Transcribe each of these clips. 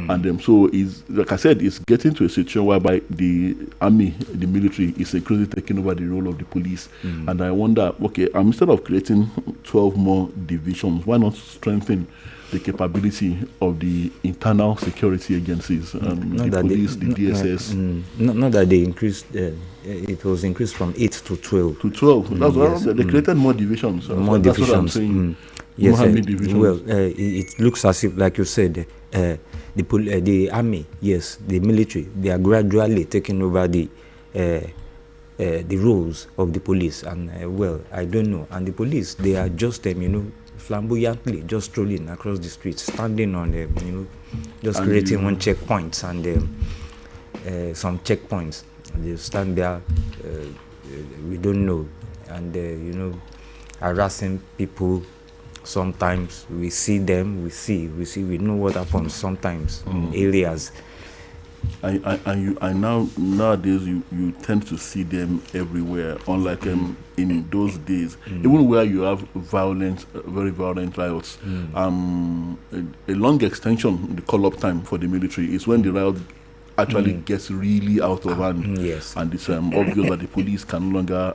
And so is like I said, it's getting to a situation whereby the army, the military, is increasingly taking over the role of the police. And I wonder, okay, instead of creating 12 more divisions, why not strengthen the capability of the internal security agencies, the police, the DSS? Not that they increased. It was increased from 8 to 12. To 12. That's what they created more divisions. More that's divisions. What I'm saying. Yes, more army divisions. well, it looks as if, like you said, the army, yes, the military, they are gradually taking over the roles of the police. And well, I don't know. And the police, they are just flamboyantly just strolling across the streets, standing on just and creating one checkpoints and some checkpoints. They stand there, we don't know, and harassing people. Sometimes we see them, we know what happens sometimes in areas. I nowadays you tend to see them everywhere, unlike in those days, even where you have very violent riots. A long extension, the call-up time for the military is when the riot actually gets really out of hand. Yes. And it's obvious that the police can no longer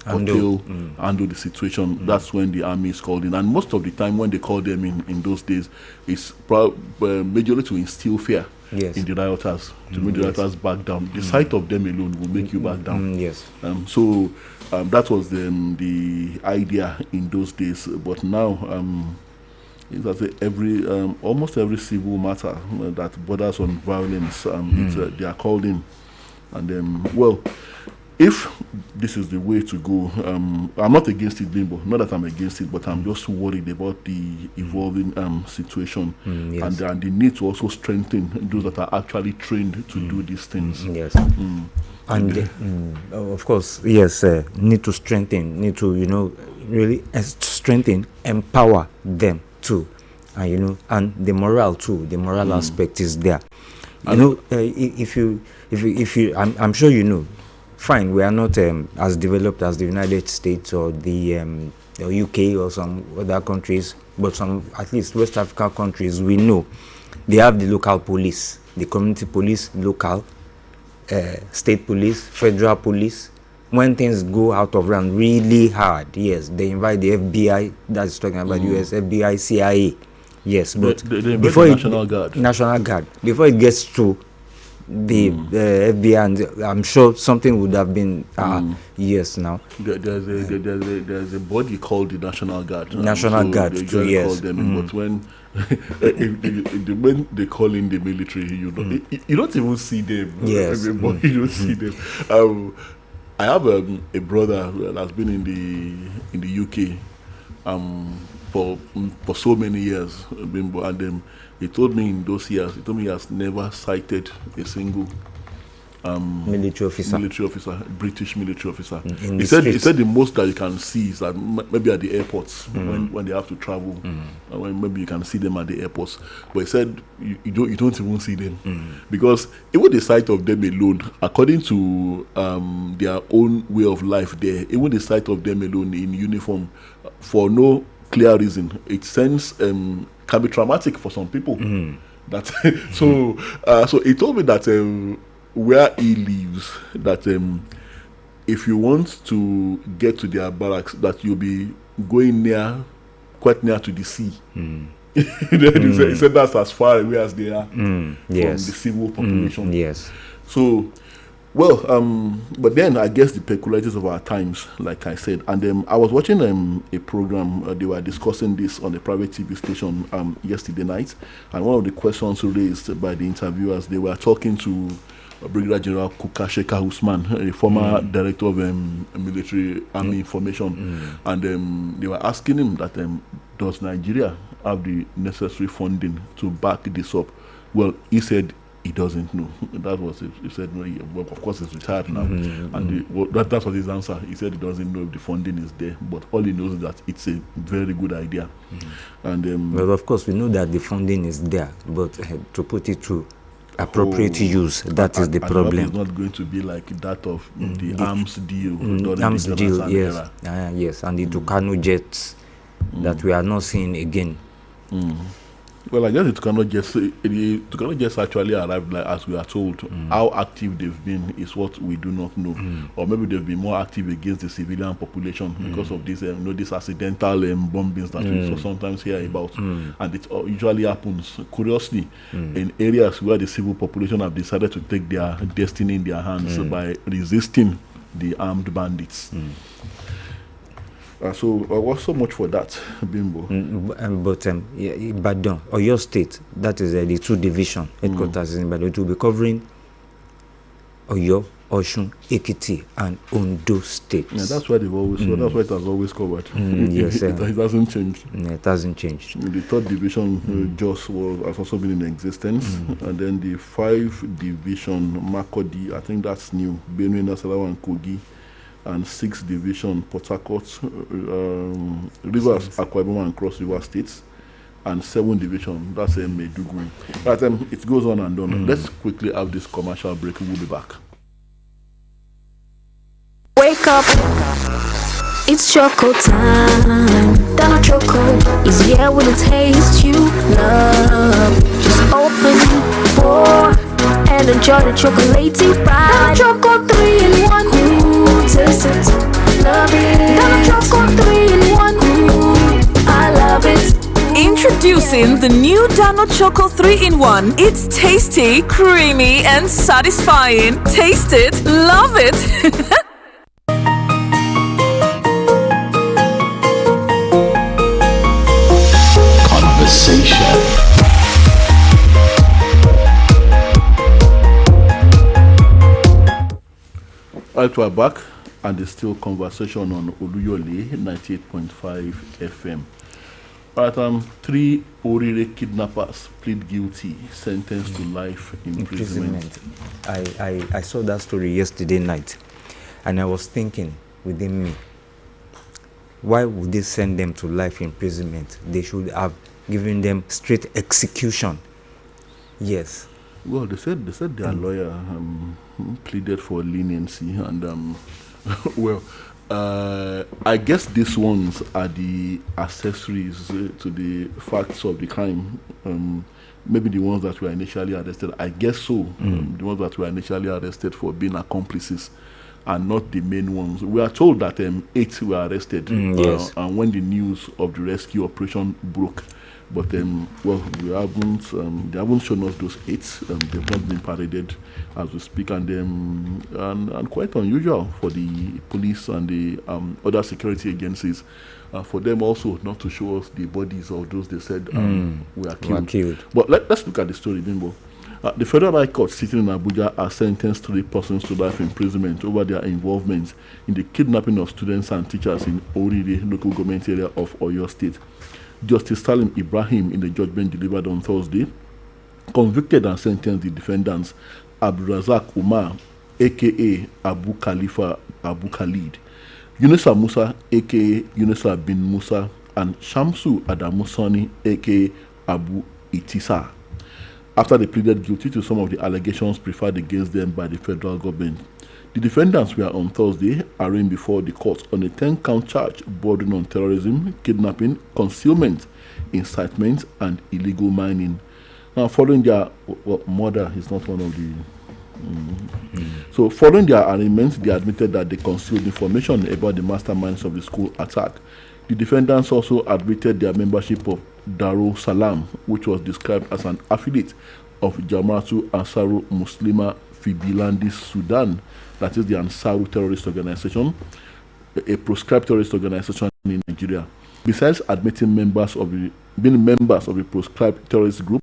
handle the situation. That's when the army is called in. And most of the time when they call them in those days, it's majorly to instill fear in the rioters, to make the rioters back down. The sight of them alone will make you back down. Yes. So that was the idea in those days. But now, almost every civil matter that borders on violence, they are called in. And well, if this is the way to go, I'm not against it, Bimbo. Not that I'm against it, but I'm just worried about the evolving situation yes. and the need to also strengthen those that are actually trained to do these things. Yes. And of course, yes, need to strengthen, need to really strengthen, empower them too, and and the morale too. The moral aspect is there. If you, I'm sure fine, we are not as developed as the United States or the UK or some other countries, but some, at least West African countries, we know they have the local police, the community police, local, state police, federal police. When things go out of hand really hard, yes, they invite the FBI, that's talking about US, FBI, CIA, yes, but before National Guard, before it gets to the FBI, and I'm sure something would have been years now. There's a body called the National Guard. National Guard, they 2 years. But when when they call in the military, you don't even see them. Yes. You don't see them. I have a brother that has been in the UK for so many years, and he told me in those years, he has never cited a single military officer, British military officer. He said the most that you can see is that maybe at the airports when they have to travel, when maybe you can see them at the airports. But he said you don't even see them because even the sight of them alone, according to their own way of life there, even the sight of them alone in uniform, for no clear reason, it sends can be traumatic for some people. That so he told me that where he lives, that if you want to get to their barracks, that you'll be going quite near to the sea. He said that's as far away as they are from the civil population. Yes. So, well, but then I guess the peculiarities of our times, like I said, and I was watching a program. They were discussing this on a private TV station yesterday night, and one of the questions raised by the interviewers, they were talking to Brigadier General Kukasheka Usman, a former director of military army information, and they were asking him that does Nigeria have the necessary funding to back this up? Well, he said he doesn't know. That was it. He said no. Well, of course, he's retired now, and that was his answer. He said he doesn't know if the funding is there, but all he knows is that it's a very good idea. And well, of course, we know that the funding is there, but to put it to appropriate use, that is the problem. It's not going to be like that of the arms deal. Arms deal, yes. Yes, and the Tucano jets that we are not seeing again. Well, I guess it cannot just actually arrive like as we are told. How active they've been is what we do not know, or maybe they've been more active against the civilian population because of this, these accidental bombings that we sometimes hear about, and it usually happens curiously in areas where the civil population have decided to take their destiny in their hands by resisting the armed bandits. So what's so much for that, Bimbo? But Ibadan, or your state, that is the 2 division headquarters in Ibadan. It will be covering Oyo, Osun, Ekiti, and Ondo states. Yeah, that's where they've always. That's where it has always covered. Yes, it hasn't changed. Yeah, it hasn't changed. The 3rd division has also been in existence, and then the 5th division Makodi, I think that's new. Benue, Nasarawa, and Kogi. And 6th division Port Harcourt, Rivers, Akwa Ibom, and Cross River states, and 7th division, that's Maiduguri. But it goes on and on. Let's quickly have this commercial break. We'll be back. Wake up, it's choco time. Dano Choco is here with a taste you love. Just open, pour, and enjoy the chocolatey ride. Dano Choco 3 in 1. Ooh, taste it, love it. Dano Choco 3 in 1. Ooh, I love it. Introducing the new Dano Choco 3-in-1. It's tasty, creamy, and satisfying. Taste it, love it. Conversation. Alright, we're back, and it's still conversation on Oluyole 98.5 FM. Alright, 3 Orire kidnappers plead guilty, sentenced to life imprisonment. I saw that story yesterday night, and I was thinking within me, why would they send them to life imprisonment? They should have given them straight execution. Yes. Well, they said their lawyer pleaded for leniency, and well, I guess these ones are the accessories to the facts of the crime. Maybe the ones that were initially arrested. I guess so. The ones that were initially arrested for being accomplices, and not the main ones. We are told that 8 were arrested, yes. And when the news of the rescue operation broke. But well, they haven't shown us those 8. They've not been paraded as we speak, and quite unusual for the police and the other security agencies, for them also not to show us the bodies of those they said were killed. But let's look at the story, Bimbo. The Federal High Court sitting in Abuja has sentenced 3 persons to life imprisonment over their involvement in the kidnapping of students and teachers in Orire local government area of Oyo State. Justice Salim Ibrahim, in the judgment delivered on Thursday, convicted and sentenced the defendants Abdulrazak Umar, aka Abu Khalifa Abu Khalid, Yunusa Musa, aka Yunusa bin Musa, and Shamsu Adamu Sani, aka Abu Itisa, after they pleaded guilty to some of the allegations preferred against them by the federal government. The defendants were on Thursday arraigned before the court on a 10-count charge bordering on terrorism, kidnapping, concealment, incitement, and illegal mining. Now, following their murder is not one of the. So, following their arraignment, they admitted that they concealed information about the masterminds of the school attack. The defendants also admitted their membership of Darul Salam, which was described as an affiliate of Jamaatul Ansaru Muslima fi Bilandis Sudan, that is the Ansaru terrorist organization, a proscribed terrorist organization in Nigeria. Besides admitting being members of the proscribed terrorist group,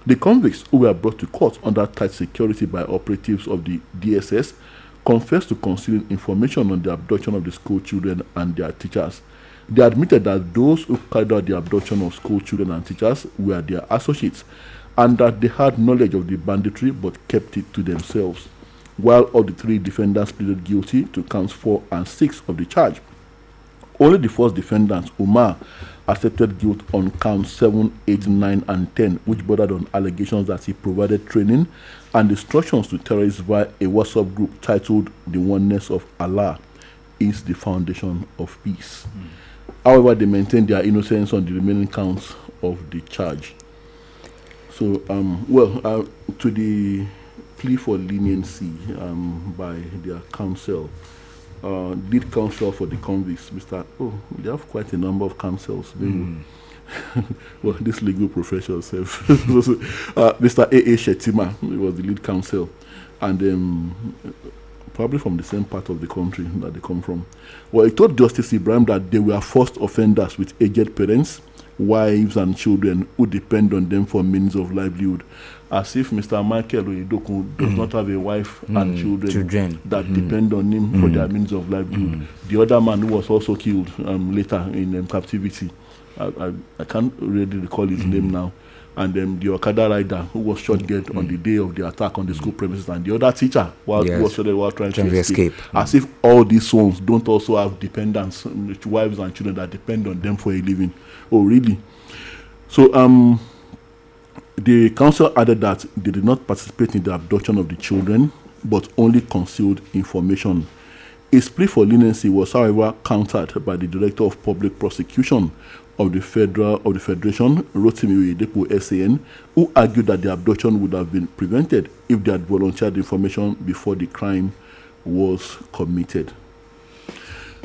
the convicts who were brought to court under tight security by operatives of the DSS confessed to concealing information on the abduction of the school children and their teachers. They admitted that those who carried out the abduction of school children and teachers were their associates, and that they had knowledge of the banditry but kept it to themselves. While all the 3 defendants pleaded guilty to counts 4 and 6 of the charge, only the first defendant, Umar, accepted guilt on counts 7, 8, 9, and 10, which bordered on allegations that he provided training and instructions to terrorists via a WhatsApp group titled "The Oneness of Allah is the Foundation of Peace." However, they maintained their innocence on the remaining counts of the charge. So, to the plea for leniency by their counsel, lead counsel for the convicts, Mr. Oh, they have quite a number of counsels. Well, this legal profession self. Mr. A.A. Shetima was the lead counsel, and probably from the same part of the country that they come from. Well, he told Justice Ibrahim that they were first offenders with aged parents, wives and children who depend on them for means of livelihood, as if Mr. Michael Oyedoku does not have a wife and children that depend on him for their means of livelihood. The other man who was also killed later in captivity, I can't really recall his name now, and the Okada rider who was shot dead on the day of the attack on the school premises, and the other teacher who was shot dead while trying to escape. As if all these ones don't also have dependents, wives and children that depend on them for a living. Oh, really? So, the council added that they did not participate in the abduction of the children, but only concealed information. His plea for leniency was, however, countered by the Director of Public Prosecution of the Federation, Rotimi Oyedepo SAN, who argued that the abduction would have been prevented if they had volunteered information before the crime was committed.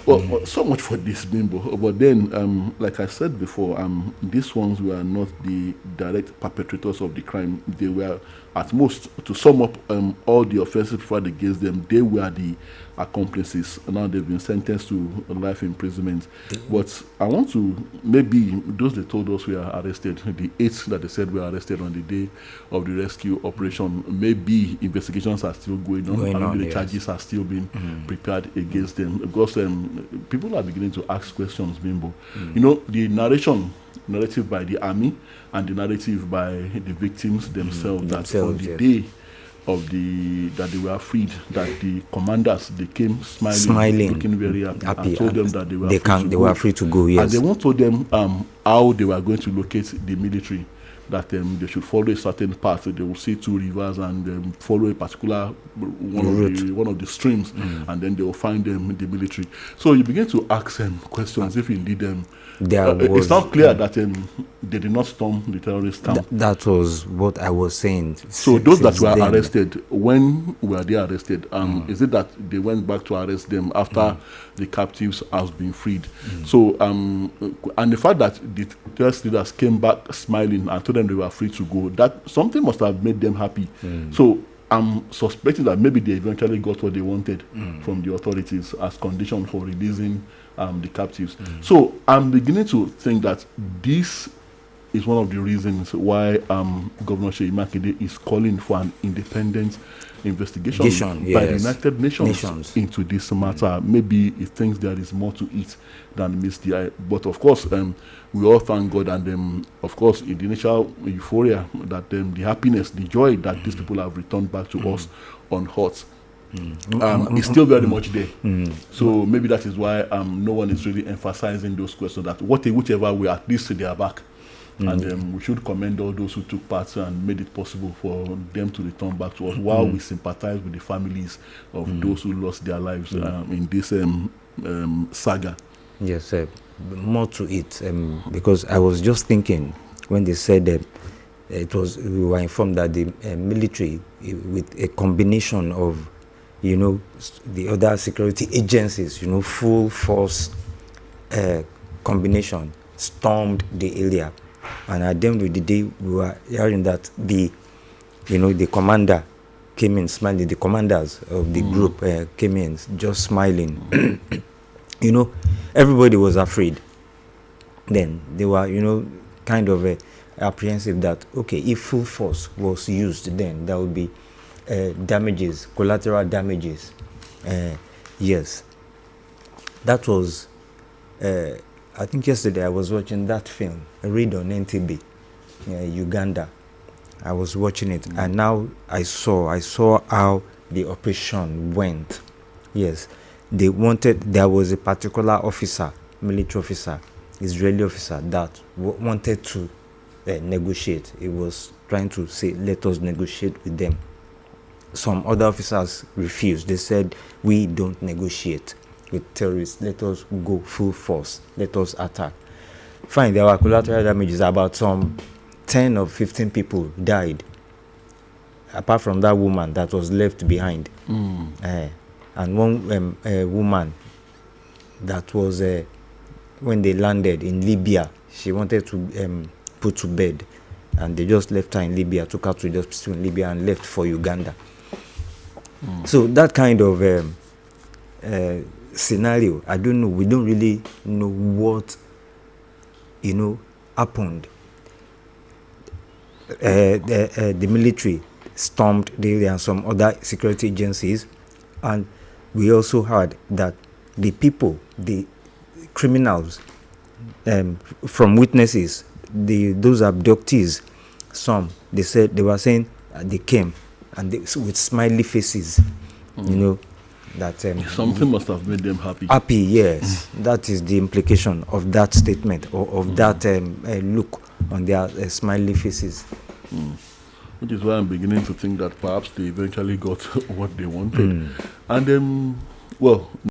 Well, so much for this, Bimbo. But then, like I said before, these ones were not the direct perpetrators of the crime. They were, at most, to sum up all the offenses brought against them, they were the accomplices. Now they've been sentenced to life imprisonment. But I want to, maybe those they told us were arrested, the 8 that they said were arrested on the day of the rescue operation, maybe investigations are still going on, the charges are still being prepared against them. Because people are beginning to ask questions, Bimbo. You know, the narrative by the army and the narrative by the victims themselves, that on the day of that they were freed, that the commanders, they came smiling, looking very happy and told them that they were free to go. Yes. And they won't told them how they were going to locate the military, that they should follow a certain path. They will see 2 rivers and follow a particular one of the streams, and then they will find the military. So you begin to ask them questions if indeed it's not clear that they did not storm the terrorist camp. That was what I was saying. So those that were arrested, when were they arrested? Is it that they went back to arrest them after the captives has been freed? So and the fact that the terrorist leaders came back smiling and told them they were free to go, that something must have made them happy. So I'm suspecting that maybe they eventually got what they wanted from the authorities as condition for releasing the captives. So I'm beginning to think that this is one of the reasons why Governor Seyi Makinde is calling for an independent investigation by the United Nations into this matter. Maybe he thinks there is more to it than meets the eye. But of course, we all thank God, and of course, in the initial euphoria, that the happiness, the joy that these people have returned back to us unhurt. It's still very much there. So maybe that is why no one is really emphasizing those questions, that whichever way, at least they are back. And we should commend all those who took part and made it possible for them to return back to us, while we sympathize with the families of those who lost their lives in this saga. Yes, more to it, because I was just thinking when they said that we were informed that the military, with a combination of the other security agencies, full force combination, stormed the area. And at the end of the day, we were hearing that the commander came in smiling. The commanders of the group came in just smiling. Everybody was afraid. Then they were, kind of apprehensive that, okay, if full force was used, then there would be damages, collateral damages. Yes, that was. I think yesterday I was watching that film, Read on NTB, Uganda. I was watching it, and now I saw how the operation went. Yes, there was a particular officer, military officer, Israeli officer, that wanted to negotiate. He was trying to say, let us negotiate with them. Some other officers refused. They said, we don't negotiate with terrorists, let us go full force, let us attack. Fine, there were collateral damages about some 10 or 15 people died, apart from that woman that was left behind. And one woman that was, when they landed in Libya, she wanted to put to bed, and they just left her in Libya, took her to the hospital in Libya, and left for Uganda. So that kind of scenario, I don't know. We don't really know what, happened. The military stormed the area and some other security agencies, and we also heard that the people, the criminals, from witnesses, those abductees, they said, they were saying they came and with smiley faces, that Something must have made them happy. Happy, yes. That is the implication of that statement, or of that look on their smiley faces. Which is why I'm beginning to think that perhaps they eventually got what they wanted. And well,